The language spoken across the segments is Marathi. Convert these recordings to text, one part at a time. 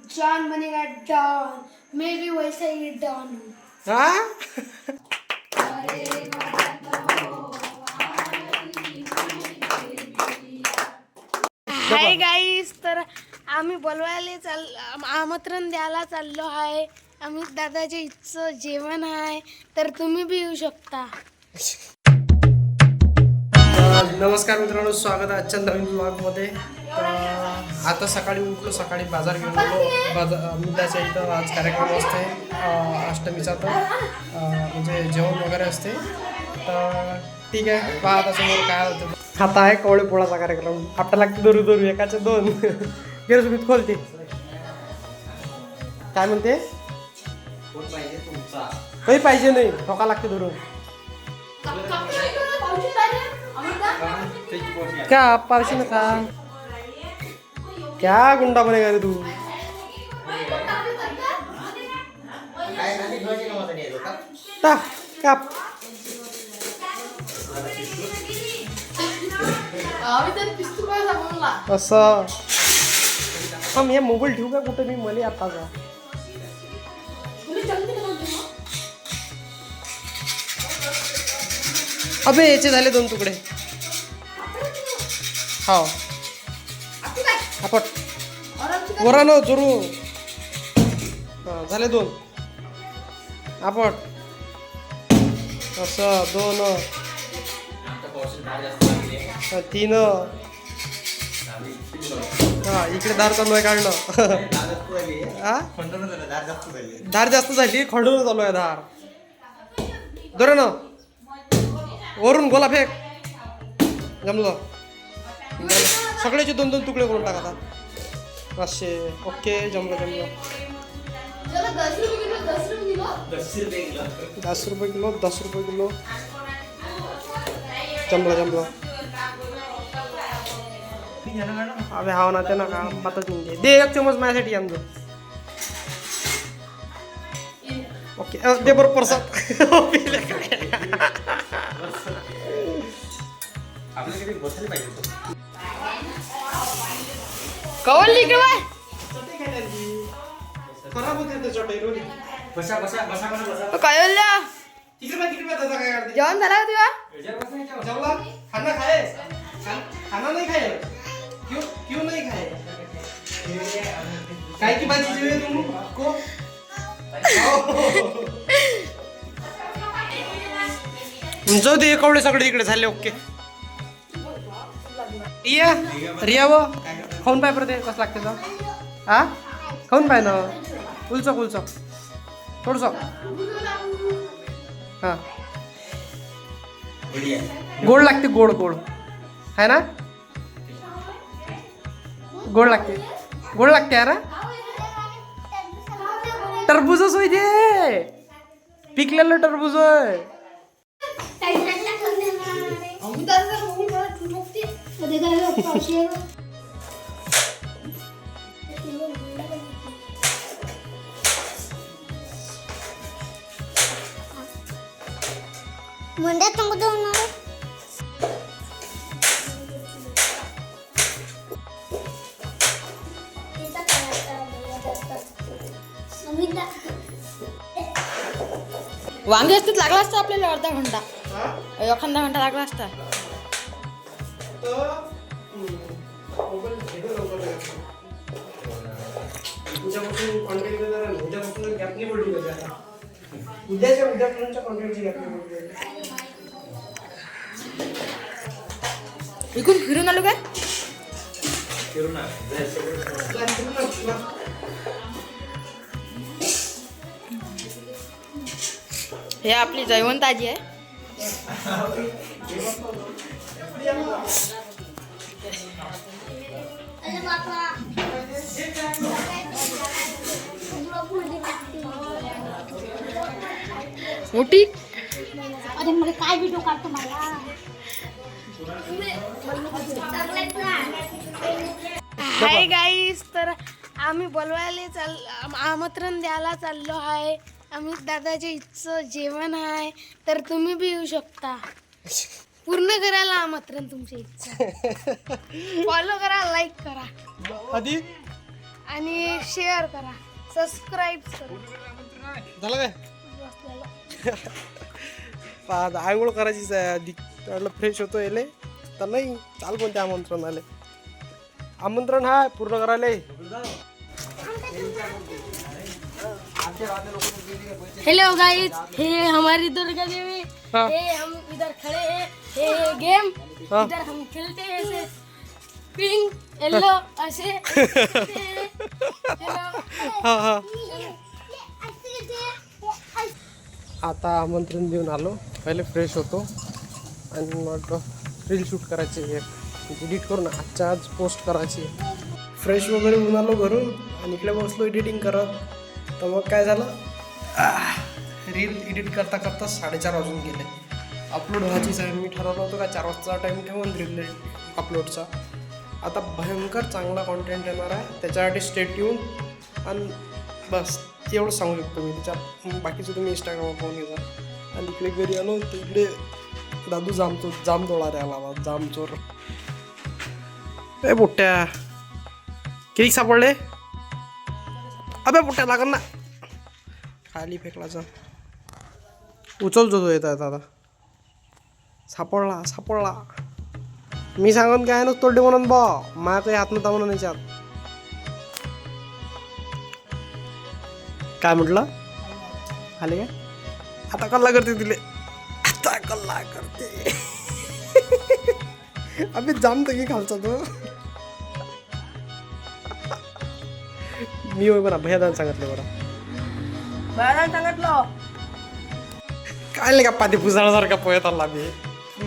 जॉन बनेगा डॉन, मैं भी वैसा ही डॉन हूँ। हाँ हाय गाईस, तर आम्ही बोलवायला आमंत्रण द्यायला चाललो आहे. आम्ही दादाच्या इथचं जेवण आहे, तर तुम्ही बी येऊ शकता. नमस्कार मित्रांनो, स्वागत आहे आजच्या नवीन ब्लॉगमध्ये. आता सकाळी उठलो, सकाळी बाजार घेऊन गेलो. मुद्द्याच्या इथं आज कार्यक्रम असते अष्टमीचा, तर म्हणजे जेवण वगैरे असते. तर ठीक आहे, पहा आता समोर काय होतं. आता आहे कवळे पोळाचा कार्यक्रम. आपटा लागते दोरू दोरू, एकाचे दोन. गेलं सुमित खोलते. काय म्हणते? काही पाहिजे नाही, ठोका लागते धरून. क्या पावशी ना खा, क्या गुंडा बनेगा रे तू. काप असं. हा मी मोबाईल ठेवू का कुठे? मी मला आताचा अबे याचे झाले दोन तुकडे. हो आपट वरान जोरू. हां झाले दोन आपट. असं दोन, तीन. हा इकडे दार चालू आहे काढणं. धार जास्त झाली, खंडून चालू आहे धार. धर ना वरून गोला फेक. जमलं, सगळ्याचे दोन दोन तुकडे करून टाका. पाचशे. ओके, जमलं जमलं. 10 रुपये किलो, 10 रुपये किलो. जमलं जमलं. अबे हाव ना, ते ना का बातच नाही. दे एक चमच माझ्यासाठी आणजो. ओके दे बरोबर परसाद. कौन लिख रहा है? खराब होते ते चटई रोली. बसा बसा बसा बसा. काय बोलला? तिकडे दादा काय करते? जेवण झालं होती का? जेवला? खाना खाए? खाना नहीं खाए? क्यों क्यों नहीं खाए? काय की भाजी जेवे तुमको? जाऊ दे, कवडे सगळे इकडे झाले. ओके रिया, रिया व खाऊन पाय परत कसं लागते तर. हा खाऊन पाय ना. उलचक उलचक थोडस. हा गोड लागते, गोड गोड है ना. गोड लागते, गोड लागते है ना. टरबूजच होय ते, पिकलेलं टरबूज होय. मुंड्या तुमको दोनों वांगे असतात लागला असता आपल्याला अर्धा घंटा, एखादा घंटा लागला असता. उद्यापासून कॉन्टॅक्ट करा. उद्यापासून गॅप नाही पडली पाहिजे. उद्यापर्यंतच्या कॉन्टॅक्टची गॅप नाही पडली पाहिजे. इकडून फिरून आलो काय? हे आपली जयवंत आजी आहे. अरे बापा मोठी. अरे मला काय व्हिडिओ काढतो मला. हाय गाईस, तर आम्ही बोलवायला आमंत्रण द्यायला चाललो आहे. आम्ही दादाच्या इथचं जेवण आहे, तर तुम्ही बी येऊ शकता. पूर्ण करायला आमंत्रण तुमच्या इच्छा. फॉलो करा, लाईक करा. आधी आणि शेअर करा, सबस्क्राईब करा. झालं काय बसलेलं. आता आंघोळ करायचीच आहे आधी. म्हटलं फ्रेश होतो येले तर नाही चाल कोणते आमंत्रण आले. आमंत्रण हा पूर्ण करायला. हेलो गाइस, ये हमारी दुर्गा देवी. हाँ. ये हम इधर खड़े हैं. ये गेम हाँ. इधर हम खेलते हैं ऐसे पिंक येलो ऐसे. हा हा आता आमंत्रण देऊन आलो. पहिले फ्रेश होतो आणि मग रील शूट करायची, एडिट करून आजच्या आज पोस्ट करायची. फ्रेश वगैरे होऊन आलो घरून आणि इकडे बसलो एडिटिंग करत. तर मग काय झालं, रील एडिट करता करता 4:30 वाजून गेले. अपलोड व्हायचीच आहे. मी ठरवलं होतं का 4 वाजता टाईम ठेवून रील अपलोडचा. आता भयंकर चांगला कॉन्टेंट येणार आहे, त्याच्यासाठी स्टेट येऊन. आणि बस एवढं सांगू शकतो मी. त्याच्यात बाकीचं तुम्ही इंस्टाग्रामवर पाहून घ्या. आणि इकडे घरी आलो तर इकडे दादू जाम तोडा आला. जाम चोर ए पोट्ट्या किती सापडले. अबे पोट्ट्या लागल ना, खाली फेकलाचा उचलतो तो येतात. आता सापडला. मी सांगून काय ना तोडले म्हणून बा माझ्या काही हात नव्हता म्हणून याच्यात. काय म्हटलं आले काय. आता कल्ला करते तिले, आता कल्ला करते. अबे जाम तर की खालचा तो. मी होय बरा भयादान सांगितलं बरं. काय नाही का पाठी पुजाळासारखा पोहत आला मी.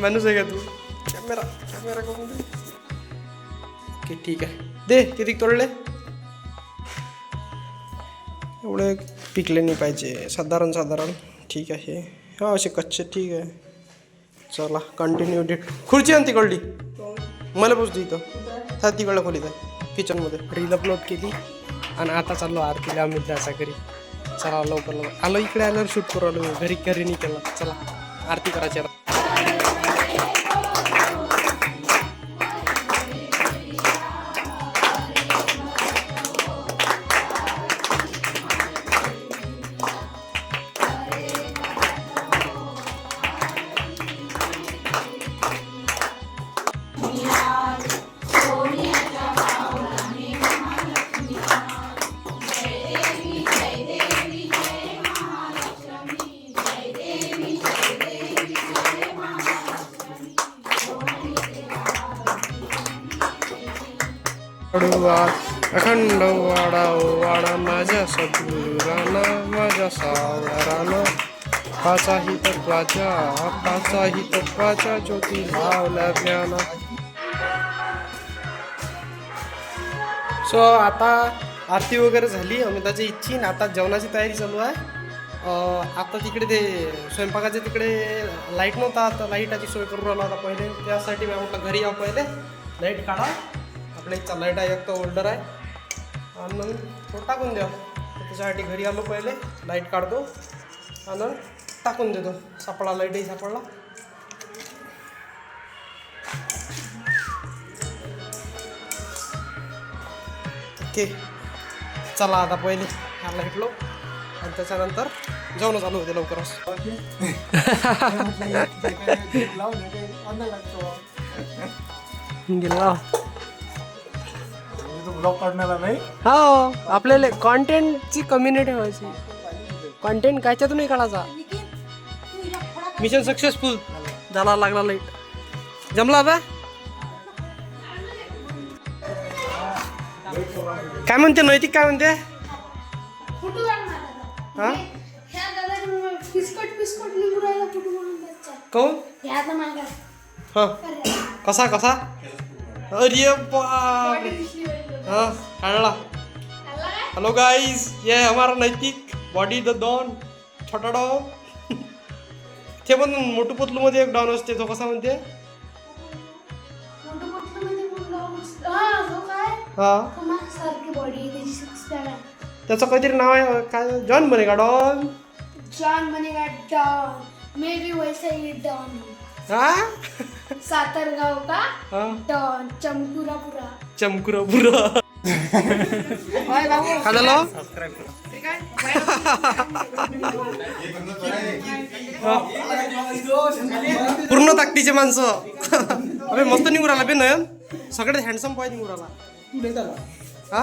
माणूस आहे का तू. कॅमेरा करून दे. ओके ठीक आहे. दे किती तोडले. एवढे पिकले नाही पाहिजे, साधारण ठीक आहे. हा असे कच्चे ठीक आहे. चला कंटिन्यू एडिट. खुर्ची आणि तिकडली मला पोचते इथं. हा तिकडलं खोलीत आहे किचनमध्ये. रील अपलोड केली आणि आता चाललो आरतीला आम्ही जायचा घरी. चला लवकर आलो. इकडे आल्यावर शूट करू आलो. घरी नाही केलं. चला आरती करायची. अखंड वाडा वाडा माझ्या सद्गुराना, माझ्या सावळाराना. पाचाही तत्वाच्या ज्योती लावल्या ज्ञाना. सो आता आरती वगैरे झाली अमिताची इच्छी. आता जेवणाची तयारी चालू आहे. आता तिकडे ते स्वयंपाकाचे तिकडे लाईट नव्हता, आता लाईटाची सोय करून राहिला होता पहिले. त्यासाठी मी म्हटलं घरी यावं पहिले लाईट काढा. आपल्या इथचा लाईट आहे, एक तर ओल्डर आहे आणि मग तो टाकून द्या. त्याच्यासाठी घरी आलो पहिले लाईट काढतो आणि टाकून देतो. सापडला लाईटही सापडला. ओके चला आता पहिले ह्याला भेटलो आणि त्याच्यानंतर जेवण चालू होते लवकरच. गेला ब्लॉग काढण्याला नाही. हो आपल्याला कॉन्टेंटची कम्युनिटी व्हायची. कॉन्टेंट कायच्यातूनही काढायचा. मिशन सक्सेसफुल झाला. लागला लाईट. जमला आता. काय म्हणते नैतिक, काय म्हणते. हा कोण हा कसा अरे बाप. हाँ काढला. हेलो गाइस, ये है हमारा नैतिक बॉडी द डॉन. छोटा डॉन. ते पण मोठू पतलू मध्ये एक डॉन असते. तो कसा म्हणते. हा त्याचं काहीतरी नाव आहे. काय जॉन बनेगा डॉन. जॉन बनेगा डॉन. मैं भी वैसे ही डॉन हूँ. हा सातरगाव का हा डॉन. चमकुरापुरा. चमकुरापुरा. काय झालं पूर्ण ताकदीचे माणसं अबे मस्त निघून राहिला बे नयन सगळ्यात हँडसम बॉय निघून राहिला हा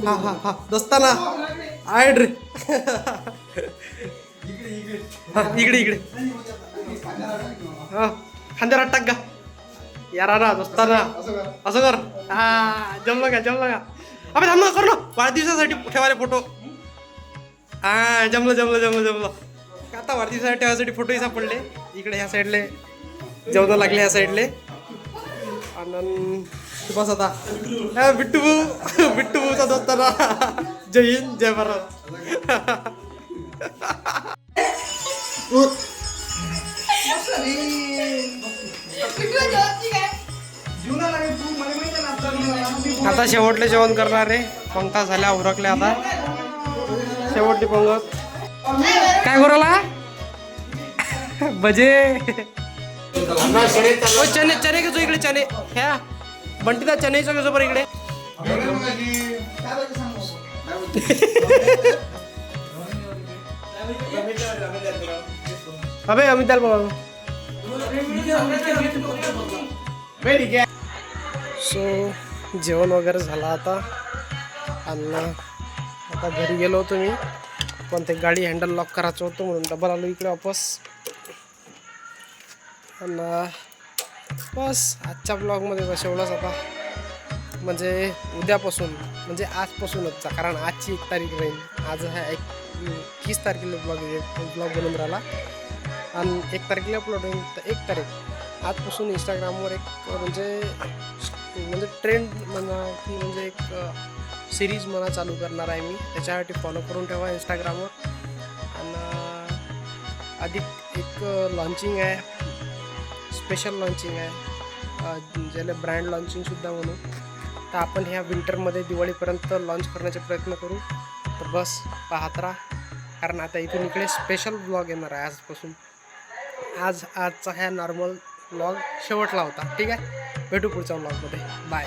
हा हा हा दस्ताना आयड रे हा इकडे इकडे हा खांद्यावर टाक का यारा ना दस्ताना असं कर हा जमलं का अबे थांब ना कर ना वाढदिवसासाठी ठेवायला फोटो हा जमलं आता वाढदिवसासाठी ठेवायसाठी फोटोही सापडले इकडे ह्या साईडले जेवण लागले ह्या साईडले आणि बस आता बिट्टू भाऊचा दोस्ताना जय हिंद जय भारत आता शेवटले जेवण करणार आहे पंक्ता झाल्या उरकल्या आता शेवटली पंगत काय करूला भजे चने चने घेतो इकडे चने ह्या बंटीदा चनेचा घेतो बरं इकडे अबे अमिताल बाबा सो जेवण वगैरे झालं आता आणि आता घरी गेलो होतो मी पण ते गाडी हँडल लॉक करायचं होतं म्हणून डबल आलो इकडे वापस आणि बस आजच्या ब्लॉगमध्ये बस एवढंच आता म्हणजे उद्यापासून म्हणजे आजपासूनच कारण आजची 1 तारीख राहील आज हा 30 तारखेला ब्लॉग बनवून राहिला आणि 1 तारखेला अपलोड होईल तर 1 तारीख आजपासून इंस्टाग्रामवर एक म्हणजे ट्रेंड म्हणा की म्हणजे एक सिरीज म्हणा चालू करणार आहे मी त्याच्यासाठी फॉलो करून ठेवा इंस्टाग्रामवर आणि अधिक एक लॉन्चिंग आहे स्पेशल लॉन्चिंग आहे ज्याला ब्रँड लॉन्चिंगसुद्धा म्हणू तर आपण ह्या विंटरमध्ये दिवाळीपर्यंत लॉन्च करण्याचे प्रयत्न करू तर बस पाहत राहा कारण आता इथून इकडे स्पेशल ब्लॉग येणार आहे आजपासून आजचा ह्या नॉर्मल ब्लॉग शेवटला होता ठीक आहे भेटू पुढच्या ब्लॉगमध्ये बाय